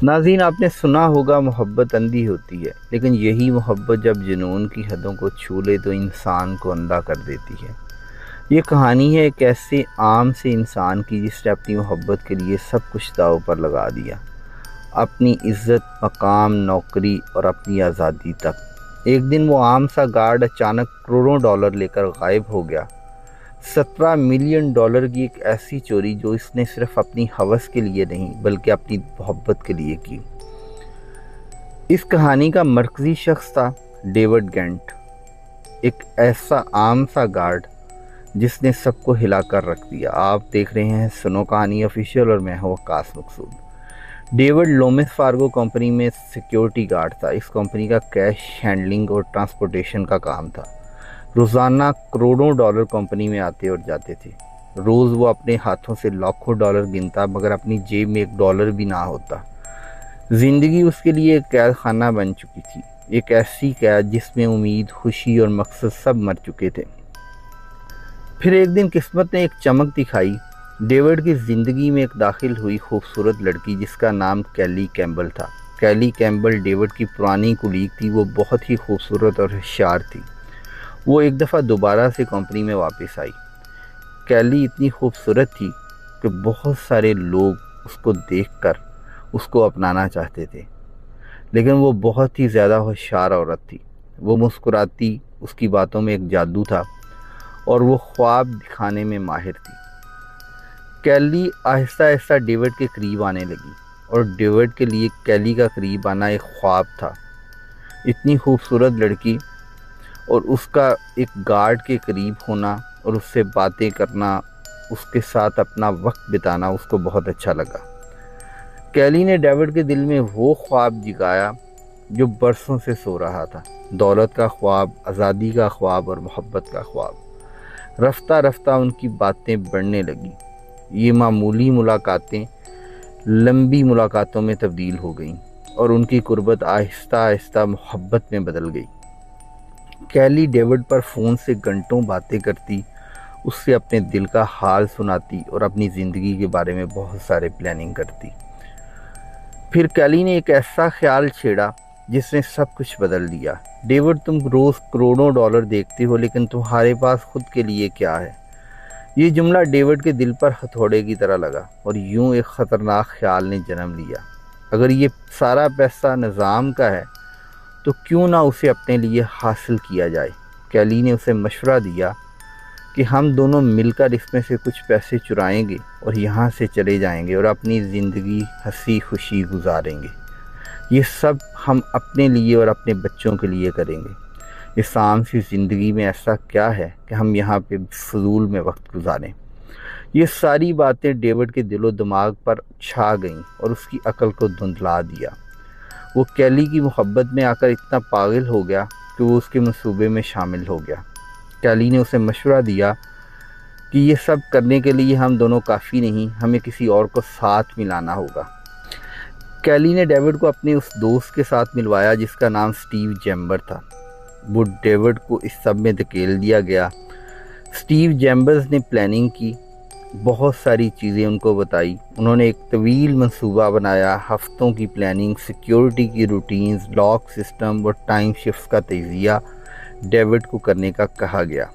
ناظرین، آپ نے سنا ہوگا محبت اندھی ہوتی ہے، لیکن یہی محبت جب جنون کی حدوں کو چھو لے تو انسان کو اندھا کر دیتی ہے۔ یہ کہانی ہے ایک ایسے عام سے انسان کی جس نے اپنی محبت کے لیے سب کچھ داؤ پر لگا دیا، اپنی عزت، مقام، نوکری اور اپنی آزادی تک۔ ایک دن وہ عام سا گارڈ اچانک کروڑوں ڈالر لے کر غائب ہو گیا۔ 17 ملین ڈالر کی ایک ایسی چوری جو اس نے صرف اپنی ہوس کے لیے نہیں بلکہ اپنی محبت کے لیے کی۔ اس کہانی کا مرکزی شخص تھا ڈیوڈ گینٹ، ایک ایسا عام سا گارڈ جس نے سب کو ہلا کر رکھ دیا۔ آپ دیکھ رہے ہیں سنو کہانی آفیشیل اور میں ہوں وقاص مقصود۔ ڈیوڈ لومس فارگو کمپنی میں سیکیورٹی گارڈ تھا۔ اس کمپنی کا کیش ہینڈلنگ اور ٹرانسپورٹیشن کا کام تھا۔ روزانہ کروڑوں ڈالر کمپنی میں آتے اور جاتے تھے۔ روز وہ اپنے ہاتھوں سے لاکھوں ڈالر گنتا مگر اپنی جیب میں ایک ڈالر بھی نہ ہوتا۔ زندگی اس کے لیے ایک قید خانہ بن چکی تھی، ایک ایسی قید جس میں امید، خوشی اور مقصد سب مر چکے تھے۔ پھر ایک دن قسمت نے ایک چمک دکھائی۔ ڈیوڈ کی زندگی میں ایک داخل ہوئی خوبصورت لڑکی جس کا نام کیلی کیمبل تھا۔ کیلی کیمبل ڈیوڈ کی پرانی کولیگ تھی۔ وہ بہت ہی خوبصورت اور ہوشیار تھی۔ وہ ایک دفعہ دوبارہ سے کمپنی میں واپس آئی۔ کیلی اتنی خوبصورت تھی کہ بہت سارے لوگ اس کو دیکھ کر اس کو اپنانا چاہتے تھے، لیکن وہ بہت ہی زیادہ ہوشیار عورت تھی۔ وہ مسکراتی، اس کی باتوں میں ایک جادو تھا اور وہ خواب دکھانے میں ماہر تھی۔ کیلی آہستہ آہستہ ڈیوڈ کے قریب آنے لگی اور ڈیوڈ کے لیے کیلی کا قریب آنا ایک خواب تھا۔ اتنی خوبصورت لڑکی اور اس کا ایک گارڈ کے قریب ہونا اور اس سے باتیں کرنا، اس کے ساتھ اپنا وقت بتانا اس کو بہت اچھا لگا۔ کیلی نے ڈیوڈ کے دل میں وہ خواب جگایا جو برسوں سے سو رہا تھا، دولت کا خواب، آزادی کا خواب اور محبت کا خواب۔ رفتہ رفتہ ان کی باتیں بڑھنے لگیں۔ یہ معمولی ملاقاتیں لمبی ملاقاتوں میں تبدیل ہو گئیں اور ان کی قربت آہستہ آہستہ محبت میں بدل گئی۔ کیلی ڈیوڈ پر فون سے گھنٹوں باتیں کرتی، اس سے اپنے دل کا حال سناتی اور اپنی زندگی کے بارے میں بہت سارے پلاننگ کرتی۔ پھر کیلی نے ایک ایسا خیال چھیڑا جس نے سب کچھ بدل دیا۔ ڈیوڈ، تم روز کروڑوں ڈالر دیکھتے ہو لیکن تمہارے پاس خود کے لیے کیا ہے؟ یہ جملہ ڈیوڈ کے دل پر ہتھوڑے کی طرح لگا اور یوں ایک خطرناک خیال نے جنم لیا۔ اگر یہ سارا پیسہ نظام کا ہے تو کیوں نہ اسے اپنے لیے حاصل کیا جائے؟ کیلی نے اسے مشورہ دیا کہ ہم دونوں مل کر اس میں سے کچھ پیسے چرائیں گے اور یہاں سے چلے جائیں گے اور اپنی زندگی ہنسی خوشی گزاریں گے۔ یہ سب ہم اپنے لیے اور اپنے بچوں کے لیے کریں گے۔ اس عام سی زندگی میں ایسا کیا ہے کہ ہم یہاں پہ فضول میں وقت گزاریں؟ یہ ساری باتیں ڈیوڈ کے دل و دماغ پر چھا گئیں اور اس کی عقل کو دھندلا دیا۔ وہ کیلی کی محبت میں آ کر اتنا پاگل ہو گیا کہ وہ اس کے منصوبے میں شامل ہو گیا۔ کیلی نے اسے مشورہ دیا کہ یہ سب کرنے کے لیے ہم دونوں کافی نہیں، ہمیں کسی اور کو ساتھ ملانا ہوگا۔ کیلی نے ڈیوڈ کو اپنے اس دوست کے ساتھ ملوایا جس کا نام سٹیو چیمبر تھا۔ وہ ڈیوڈ کو اس سب میں دھکیل دیا گیا۔ سٹیو چیمبرز نے پلاننگ کی، بہت ساری چیزیں ان کو بتائی۔ انہوں نے ایک طویل منصوبہ بنایا، ہفتوں کی پلاننگ، سیکیورٹی کی روٹینز، لاک سسٹم اور ٹائم شفٹ کا تجزیہ ڈیوڈ کو کرنے کا کہا گیا۔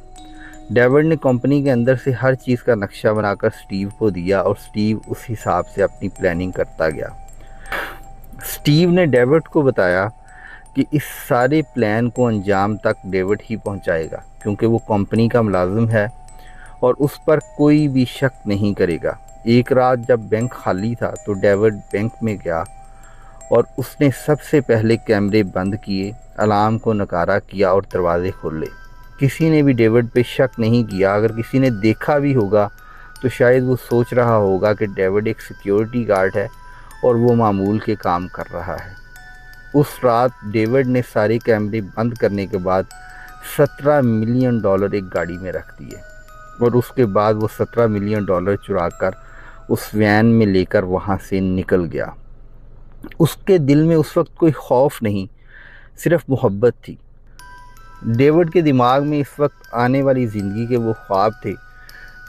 ڈیوڈ نے کمپنی کے اندر سے ہر چیز کا نقشہ بنا کر سٹیو کو دیا اور سٹیو اس حساب سے اپنی پلاننگ کرتا گیا۔ سٹیو نے ڈیوڈ کو بتایا کہ اس سارے پلان کو انجام تک ڈیوڈ ہی پہنچائے گا کیونکہ وہ کمپنی کا ملازم ہے اور اس پر کوئی بھی شک نہیں کرے گا۔ ایک رات جب بینک خالی تھا تو ڈیوڈ بینک میں گیا اور اس نے سب سے پہلے کیمرے بند کیے، الارم کو نکارا کیا اور دروازے کھولے۔ کسی نے بھی ڈیوڈ پہ شک نہیں کیا۔ اگر کسی نے دیکھا بھی ہوگا تو شاید وہ سوچ رہا ہوگا کہ ڈیوڈ ایک سیکیورٹی گارڈ ہے اور وہ معمول کے کام کر رہا ہے۔ اس رات ڈیوڈ نے سارے کیمرے بند کرنے کے بعد 17 ملین ڈالر ایک گاڑی میں رکھ دیے اور اس کے بعد وہ 17 ملین ڈالر چرا کر اس وین میں لے کر وہاں سے نکل گیا۔ اس کے دل میں اس وقت کوئی خوف نہیں، صرف محبت تھی۔ ڈیوڈ کے دماغ میں اس وقت آنے والی زندگی کے وہ خواب تھے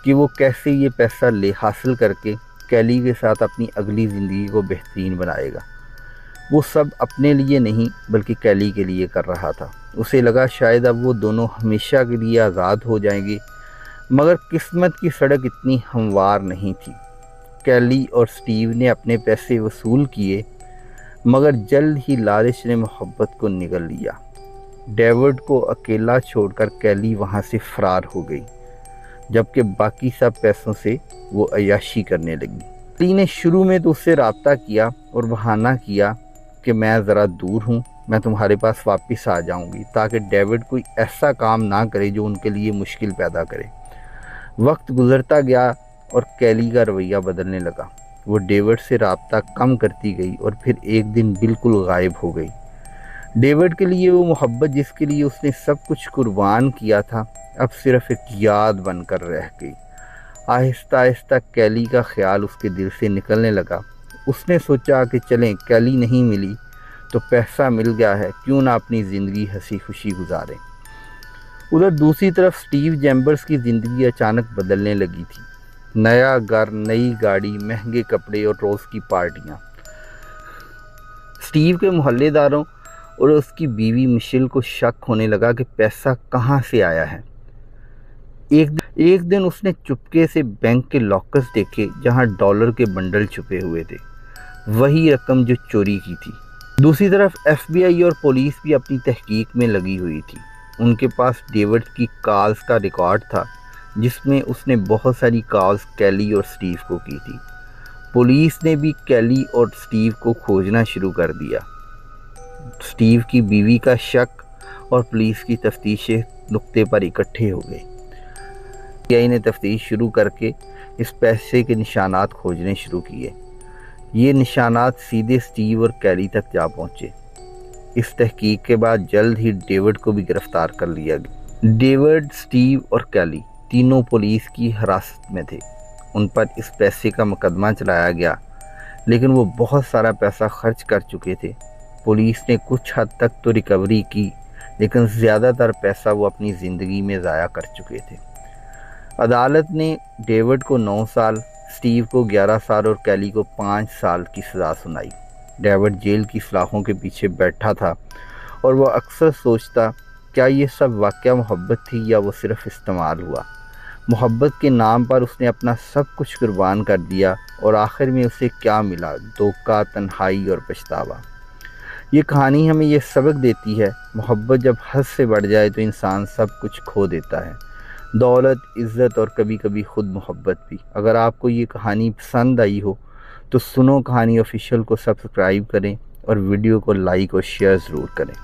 کہ وہ کیسے یہ پیسہ حاصل کر کے کیلی کے ساتھ اپنی اگلی زندگی کو بہترین بنائے گا۔ وہ سب اپنے لیے نہیں بلکہ کیلی کے لیے کر رہا تھا۔ اسے لگا شاید اب وہ دونوں ہمیشہ کے لیے آزاد ہو جائیں گے، مگر قسمت کی سڑک اتنی ہموار نہیں تھی۔ کیلی اور سٹیو نے اپنے پیسے وصول کیے، مگر جلد ہی لالچ نے محبت کو نگل لیا۔ ڈیوڈ کو اکیلا چھوڑ کر کیلی وہاں سے فرار ہو گئی، جبکہ باقی سب پیسوں سے وہ عیاشی کرنے لگی۔ کیلی نے شروع میں تو اس سے رابطہ کیا اور بہانہ کیا کہ میں ذرا دور ہوں، میں تمہارے پاس واپس آ جاؤں گی، تاکہ ڈیوڈ کوئی ایسا کام نہ کرے جو ان کے لیے مشکل پیدا کرے۔ وقت گزرتا گیا اور کیلی کا رویہ بدلنے لگا۔ وہ ڈیوڈ سے رابطہ کم کرتی گئی اور پھر ایک دن بالکل غائب ہو گئی۔ ڈیوڈ کے لیے وہ محبت جس کے لیے اس نے سب کچھ قربان کیا تھا، اب صرف ایک یاد بن کر رہ گئی۔ آہستہ آہستہ کیلی کا خیال اس کے دل سے نکلنے لگا۔ اس نے سوچا کہ چلیں، کیلی نہیں ملی تو پیسہ مل گیا ہے، کیوں نہ اپنی زندگی ہنسی خوشی گزاریں۔ ادھر دوسری طرف سٹیو چیمبرز کی زندگی اچانک بدلنے لگی تھی۔ نیا گھر، نئی گاڑی، مہنگے کپڑے اور روز کی پارٹیاں۔ سٹیو کے محلے داروں اور اس کی بیوی مشیل کو شک ہونے لگا کہ پیسہ کہاں سے آیا ہے۔ ایک دن اس نے چپکے سے بینک کے لاکرز دیکھے جہاں ڈالر کے بنڈل چھپے ہوئے تھے، وہی رقم جو چوری کی تھی۔ دوسری طرف ایف بی آئی اور پولیس بھی اپنی تحقیق میں لگی ہوئی تھی۔ ان کے پاس ڈیوڈ کی کالز کا ریکارڈ تھا، جس میں اس نے بہت ساری کالز کیلی اور سٹیو کو کی تھی۔ پولیس نے بھی کیلی اور سٹیو کو کھوجنا شروع کر دیا۔ سٹیو کی بیوی کا شک اور پولیس کی تفتیش نقطے پر اکٹھے ہو گئے۔ پی آئی نے تفتیش شروع کر کے اس پیسے کے نشانات کھوجنے شروع کیے۔ یہ نشانات سیدھے سٹیو اور کیلی تک جا پہنچے۔ اس تحقیق کے بعد جلد ہی ڈیوڈ کو بھی گرفتار کر لیا گیا۔ ڈیوڈ، سٹیو اور کیلی تینوں پولیس کی حراست میں تھے۔ ان پر اس پیسے کا مقدمہ چلایا گیا، لیکن وہ بہت سارا پیسہ خرچ کر چکے تھے۔ پولیس نے کچھ حد تک تو ریکوری کی، لیکن زیادہ تر پیسہ وہ اپنی زندگی میں ضائع کر چکے تھے۔ عدالت نے ڈیوڈ کو 9 سال، سٹیو کو 11 سال اور کیلی کو 5 سال کی سزا سنائی۔ ڈیوڈ جیل کی سلاخوں کے پیچھے بیٹھا تھا اور وہ اکثر سوچتا، کیا یہ سب واقعہ محبت تھی یا وہ صرف استعمال ہوا؟ محبت کے نام پر اس نے اپنا سب کچھ قربان کر دیا اور آخر میں اسے کیا ملا؟ دھوکہ، تنہائی اور پچھتاوا۔ یہ کہانی ہمیں یہ سبق دیتی ہے، محبت جب حد سے بڑھ جائے تو انسان سب کچھ کھو دیتا ہے، دولت، عزت اور کبھی کبھی خود محبت بھی۔ اگر آپ کو یہ کہانی پسند آئی ہو تو سنو کہانی آفیشیل کو سبسکرائب کریں اور ویڈیو کو لائک اور شیئر ضرور کریں۔